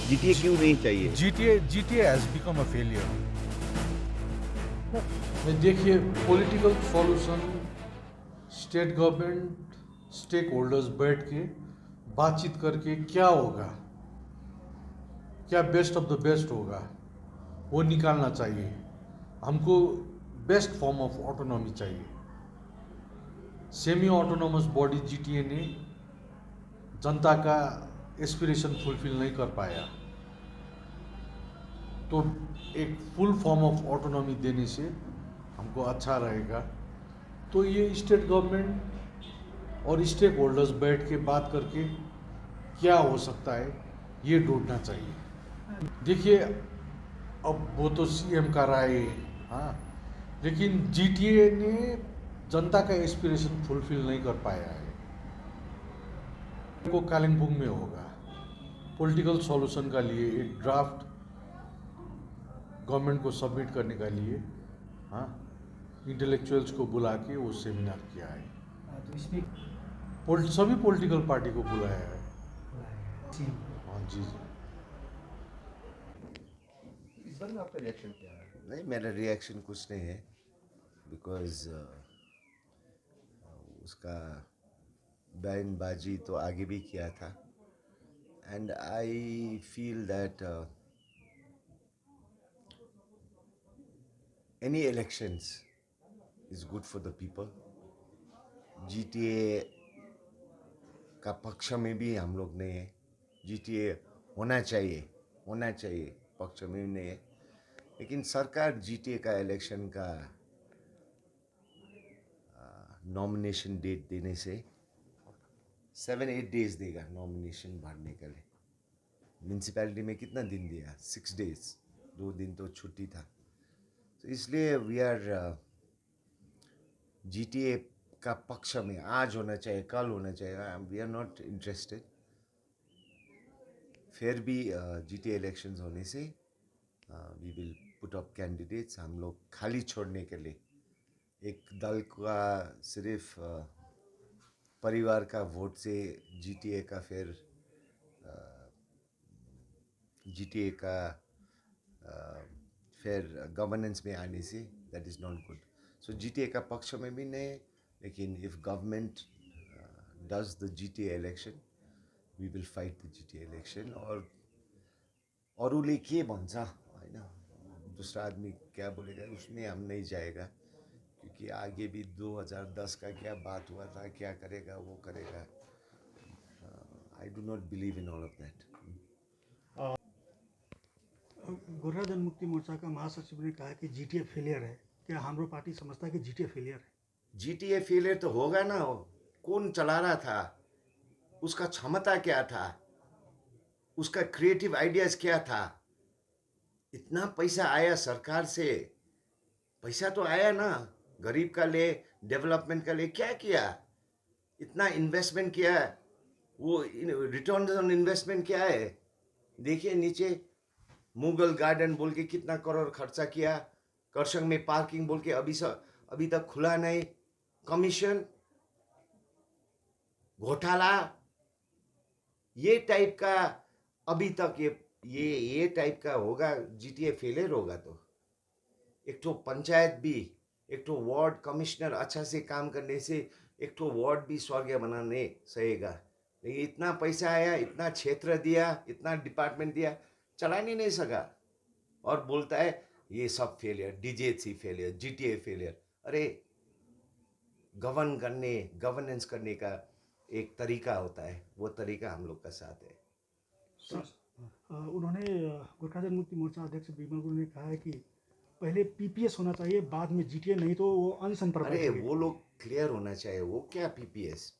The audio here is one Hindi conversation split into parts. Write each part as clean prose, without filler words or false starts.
जीटीए क्यों नहीं चाहिए? GTA has become a failure. देखिए, political solution state government stake holders बैठ के बातचीत करके क्या होगा, क्या बेस्ट ऑफ द बेस्ट होगा, वो निकालना चाहिए। हमको बेस्ट फॉर्म ऑफ ऑटोनॉमी चाहिए। सेमी ऑटोनॉमस बॉडी जीटीए ने जनता का एस्पिरेशन फुलफिल नहीं कर पाया, तो एक फुल फॉर्म ऑफ ऑटोनॉमी देने से हमको अच्छा रहेगा। तो ये स्टेट गवर्नमेंट और स्टेक होल्डर्स बैठ के बात करके क्या हो सकता है ये ढूंढना चाहिए। देखिए, अब वो तो सीएम का राय है, हाँ, लेकिन जीटीए ने जनता का एस्पिरेशन फुलफिल नहीं कर पाया है। को कालिम्पोंग में होगा पॉलिटिकल सॉल्यूशन का लिए एक ड्राफ्ट गवर्नमेंट को सबमिट करने का लिए, हाँ, इंटेलेक्चुअल्स को बुला के वो सेमिनार किया है। तो इसमें सभी पॉलिटिकल पार्टी को बुलाया है। जी, हाँ जी जी। इस बारे में आपका रिएक्शन क्या है? नहीं, मेरा रिएक्शन कुछ नहीं है, बिकॉज उसका बयानबाजी तो आगे भी किया था, and I feel that any elections is good for the people. GTA का पक्ष में भी हम लोग नहीं है, जीटीए होना चाहिए पक्ष में भी नहीं है, लेकिन सरकार जीटीए का इलेक्शन का नॉमिनेशन डेट देने से 7-8 डेज देगा नॉमिनेशन भरने के लिए। म्यूनसिपैलिटी में कितना दिन दिया? 6 डेज, 2 दिन तो छुट्टी था। तो इसलिए वी आर जीटीए का पक्ष में आज होना चाहिए, कल होना चाहिए, वी आर नॉट इंटरेस्टेड। फिर भी जीटीए इलेक्शंस होने से we will put up candidates. हम लोग खाली छोड़ने के लिए एक दल का सिर्फ परिवार का वोट से जीटीए का फिर जीटीए का फिर गवर्नेंस में आने से that is not good. So GTA का पक्ष में भी नहीं, लेकिन if government does the GTA election we will fight the GTA election. और अरूले के भन्छ होइन, दूसरा आदमी क्या बोलेगा उसमें हम नहीं जाएगा, क्योंकि आगे भी 2010 का क्या बात हुआ था, क्या करेगा वो करेगा। I do not believe in all of that. Gorkha Janmukti Morcha का महासचिव ने कहा कि जीटीए फेलियर है। क्या हाम्रो पार्टी समझता है कि जीटीए फेलियर है? जीटीए फेलियर तो होगा ना, कौन चला रहा था, उसका क्षमता क्या था, उसका क्रिएटिव आइडियाज क्या था। इतना पैसा आया सरकार से, पैसा तो आया ना, गरीब का लिए, डेवलपमेंट का लिए क्या किया, इतना इन्वेस्टमेंट किया, वो रिटर्न ऑन इन्वेस्टमेंट क्या है? देखिए नीचे मुगल गार्डन बोल के कितना करोड़ खर्चा किया, करसंग में पार्किंग बोल के अभी तक खुला नहीं, कमीशन घोटाला, ये टाइप का अभी तक ये टाइप का होगा, जीटीए फेलियर होगा तो एक तो पंचायत भी, एक तो वार्ड कमिश्नर अच्छा से काम करने से एक तो वार्ड भी स्वर्ग बनाने सहेगा। लेकिन इतना पैसा आया, इतना क्षेत्र दिया, इतना डिपार्टमेंट दिया, चला नहीं सका, और बोलता है ये सब फेलियर, डीजेसी फेलियर, जीटीए फेलियर। अरे गवर्नेंस करने का एक तरीका होता है, वो तरीका हम लोग का साथ है। उन्होंने गोर्खा जनमुक्ति मोर्चा अध्यक्ष बिमल गुरुङ ने कहा है कि पहले पीपीएस होना चाहिए, बाद में जीटीए, नहीं तो वो अनशन पर अरे बैठेंगे। वो लोग क्लियर होना चाहिए, वो क्या पीपीएस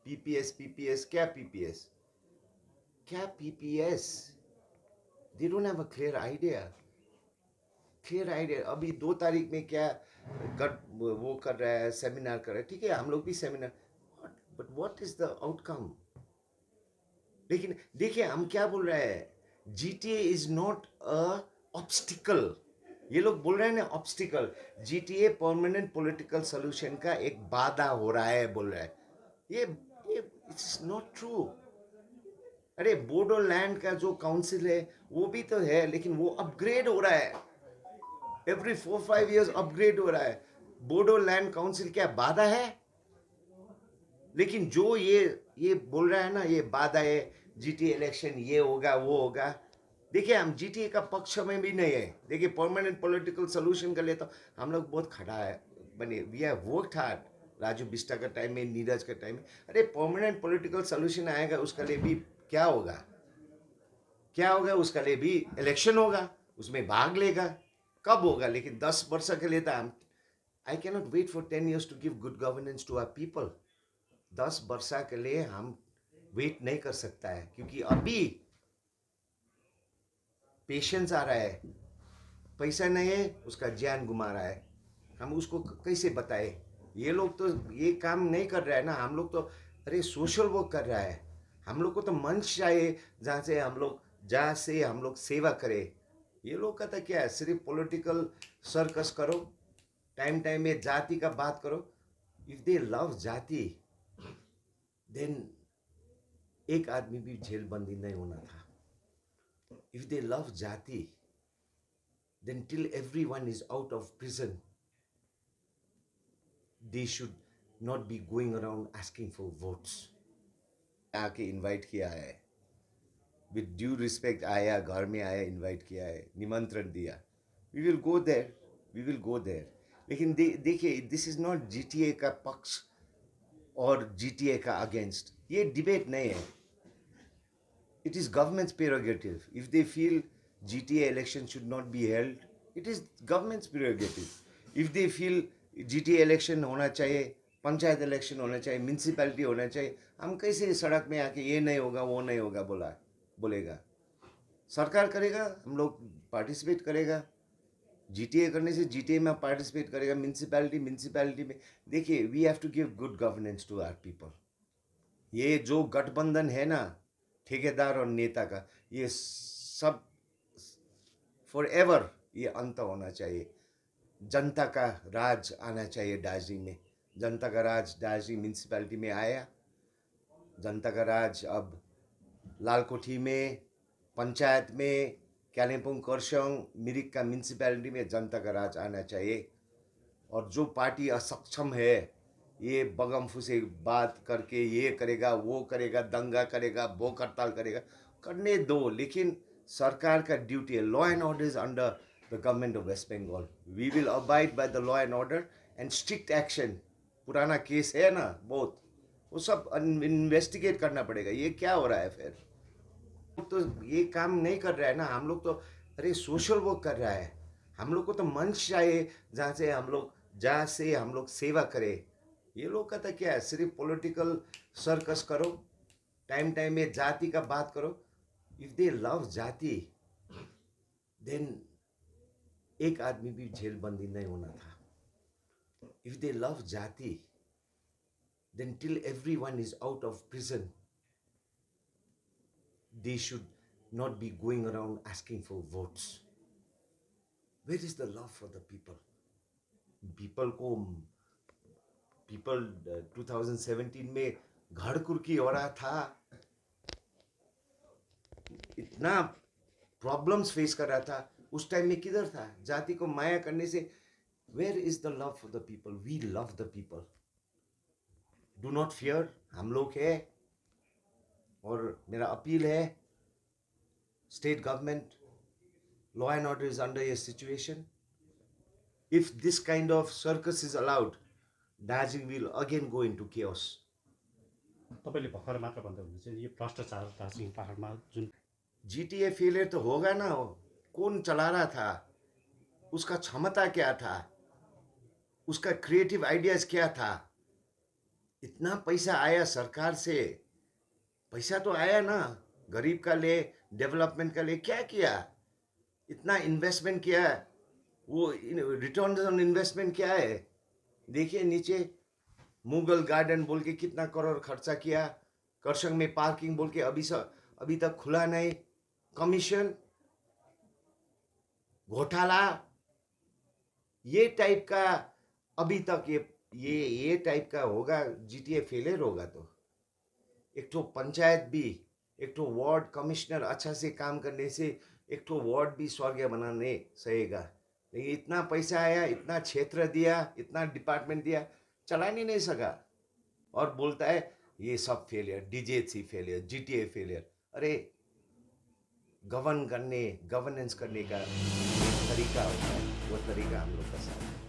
पीपीएस क्या पीपीएस क्या PPS, they don't have a clear idea. अभी 2 तारीख में क्या वो कर रहा है, सेमिनार कर रहा है, ठीक है, हम लोग भी seminar, but what is the outcome? लेकिन देखिए हम क्या बोल रहे हैं, GTA is not a obstacle. ये लोग बोल रहे हैं ना obstacle, GTA permanent political solution का एक बाधा हो रहा है बोल रहा है। ये इट्स नॉट ट्रू। अरे बोडोलैंड का जो काउंसिल है वो भी तो है, लेकिन वो अपग्रेड हो रहा है, एवरी 4-5 years अपग्रेड हो रहा है। बोडोलैंड काउंसिल क्या बाधा है? लेकिन जो ये बोल रहा है ना, ये बाधा है, जीटीए इलेक्शन ये होगा वो होगा। देखिए हम जीटीए का पक्ष में भी नहीं है। देखिए परमानेंट पॉलिटिकल सोल्यूशन के लिए तो हम लोग बहुत खड़ा है बने, we have worked hard. Raju Bista का टाइम में, नीरज का टाइम में, अरे परमानेंट पॉलिटिकल सोल्यूशन आएगा उसके लिए भी क्या होगा, क्या होगा उसके लिए भी इलेक्शन होगा, उसमें भाग लेगा। कब होगा? लेकिन 10 वर्ष के लिए तो हम, I cannot wait for 10 years to give good governance to our people. 10 वर्ष के लिए हम वेट नहीं कर सकता है, क्योंकि अभी पेशेंस आ रहा है, पैसा नहीं है, उसका जान गुमा रहा है। हम उसको कैसे बताए? ये लोग तो ये काम नहीं कर रहा है ना, हम लोग तो अरे सोशल वर्क कर रहा है। हम लोग को तो मंच चाहिए जहाँ से हम लोग सेवा करें। ये लोग का तो क्या है, सिर्फ पॉलिटिकल सर्कस करो, टाइम टाइम में जाति का बात करो। इफ दे लव जाति देन एक आदमी भी जेल बंदी नहीं होना था। इफ दे लव जाति then till everyone is out of prison, they should not be going around asking for votes. आके इनवाइट किया है, विद ड्यू रिस्पेक्ट आया, घर में आया, इनवाइट किया है, निमंत्रण दिया, we will go there, we will go there. लेकिन देखिए दिस इज नॉट जीटीए का पक्ष और जीटीए का अगेंस्ट, ये डिबेट नहीं है। It is government's prerogative. If they feel GTA election should not be held, it is government's prerogative. If they feel GTA election होना चाहिए, पंचायत इलेक्शन होना चाहिए, म्यूनसिपैलिटी होना चाहिए, हम कैसे सड़क में आके ये नहीं होगा वो नहीं होगा बोलेगा? सरकार करेगा, हम लोग पार्टिसिपेट करेगा। जीटीए करने से जीटीए में पार्टिसिपेट करेगा, म्यूनसिपैलिटी में। देखिए we have to give good governance to our people. ये जो गठबंधन है ना ठेकेदार और नेता का, ये सब फॉर एवर ये अंत होना चाहिए। जनता का राज आना चाहिए दार्जिलिंग में। जनता का राज दार्जिलिंग म्यूनसिपैलिटी में आया। जनता का राज अब लालकोठी में, पंचायत में, कालिम्पोंग, खरसाङ, मिरिक का म्यूनसिपैलिटी में जनता का राज आना चाहिए। और जो पार्टी असक्षम है, ये बगमफू से बात करके ये करेगा वो करेगा, दंगा करेगा, भूख हड़ताल करेगा, करने दो। लेकिन सरकार का ड्यूटी है, law and order is under the government of West Bengal. We will abide by the law and order and strict action. पुराना केस है ना बहुत, वो सब इन्वेस्टिगेट करना पड़ेगा। ये क्या हो रहा है फिर? तो ये काम नहीं कर रहा है ना, हम लोग तो अरे सोशल वर्क कर रहा है। हम लोग को तो मंच चाहिए जहाँ से हम लोग सेवा करें। ये लोग का तो क्या है, सिर्फ पॉलिटिकल सर्कस करो, टाइम टाइम में जाति का बात करो। इफ दे लव जाति देन एक आदमी भी जेल बंदी नहीं होना था। इफ दे लव जाति then till everyone is out of prison, they should not be going around asking for votes. Where is the love for the people? People 2017 में घड़कुरकी हो रहा था, इतना प्रॉब्लम्स फेस कर रहा था, उस टाइम में किधर था? जाति को माया करने से where is the love for the people? We love the people, do not fear, हम लोग है। और मेरा अपील है, state government, law and order is under ये situation. If this kind of circus is allowed, Darjeeling will again go into chaos. तपाईँले भर्खर मात्र भन्दा हुन्छ चाहिँ यो भ्रष्टाचार दार्जिलिङ पहाडमा जुन जीटीए फेलियर तो होगा ना, कौन चला रहा था, उसका क्षमता क्या था, उसका क्रिएटिव आइडियाज क्या था? इतना पैसा आया सरकार से, पैसा तो आया ना, गरीब का लिए, डेवलपमेंट का लिए क्या किया? इतना इन्वेस्टमेंट किया, वो रिटर्न ऑन इन्वेस्टमेंट क्या है? देखिए नीचे मुगल गार्डन बोल के कितना करोड़ खर्चा किया, करसंग में पार्किंग बोल के अभी तक खुला नहीं, कमीशन, घोटाला, ये टाइप का अभी तक ये टाइप का होगा। जीटीए फेलियर होगा तो एक तो पंचायत भी एक तो वार्ड कमिश्नर अच्छा से काम करने से एक तो वार्ड भी स्वर्ग बनाने सहेगा। लेकिन इतना पैसा आया, इतना क्षेत्र दिया, इतना डिपार्टमेंट दिया, चला नहीं सका। और बोलता है ये सब फेलियर, डीजेसी फेलियर, जीटीए फेलियर। अरे गवर्नेंस करने का एक तरीका होता है, वो तरीका हम लोग का साथ है।